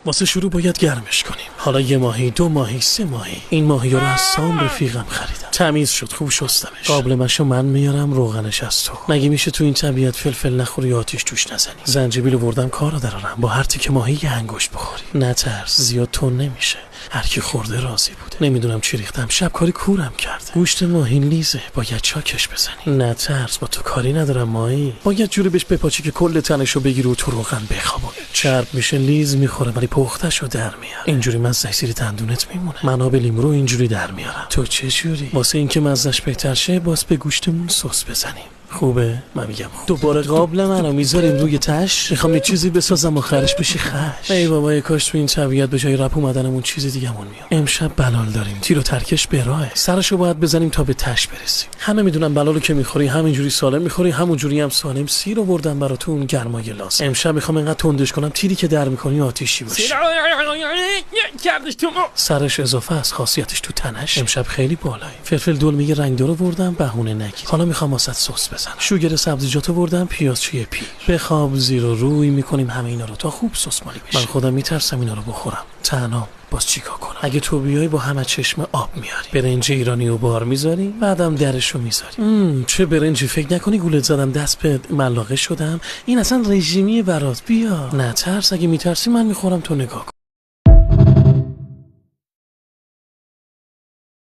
واسه شروع باید گرمش کنیم. حالا 1 ماهی، 2 ماهی، 3 ماهی. این ماهی رو از سام رفیقم خریدم. تمیز شد، خوب شستمش. قابلمشو من میارم، روغنش از تو. مگه میشه تو این طبیعت فلفل نخوری آتیش توش نزنی؟ زنجبیل آوردم کارو درارم. با هر تیکه ماهی یه انگشت بخوری. نترس، زیاد تون نمیشه. هر کی خورده راضی بوده. نمیدونم چی ریختم، شب کاری کورم کرده. گوشت ماهی لیزه، باید چاکش بزنی. نترس، با تو کاری ندارم ماهی. باید جوری بهش بپاچی که کل تنشو بگیری و تو روغن بخوابونه. چرب میشه، لیز میخوره ولی پختشو در میاره. اینجوری مزهش زیر دندونت میمونه. من آب لیمو رو اینجوری در میارم. تو چه جوری؟ واسه اینکه مزهش بهتر شه باز به گوشتمون سس بزنیم. خوبه؟ من میگم خوب. دوباره قابل منو میذاریم روی تش. میخوام یه چیزی بسازم آخرش بشی خش. ای بابا، کاش تو این طبیعت به جای رپ اومدنمون چیز دیگه‌مون میاد. امشب بلال داریم، تیر و ترکش به راهه. سرشو باید بزنیم تا به تش برسیم. همه میدونن بلالو که میخوری همینجوری سالم میخوری، همونجوری هم سالم. سیر آوردم براتون گرمای لاس. امشب میخوام اینقدر تندش کنم تیری که در میکنی آتیشی باشه. سرش اضافه است، خاصیتش تو تنش. امشب خیلی بالایی. فلفل دل میگه رنگدار آوردم، بهونه نگیر. حالا میخوام واسط سس بزنم. شوگر سبزیجات آوردم، پیازچی پیر. بخواب زیر و روی میکنیم همه اینا رو تا خوب سسمالی بشه. من خودم میترسم اینا رو بخورم. تنها باز چیکار کنم؟ اگه تو بیای با همه چشم آب میاری. برنج ایرانی و بار میذاری، بعدم درشو میذاری. چه برنجی، فکر نکنی گولت زدم دست به ملاقه شدم. این اصلا رژیمی برات. بیا. نترس، اگه میترسی من میخورم تو نگاه کن.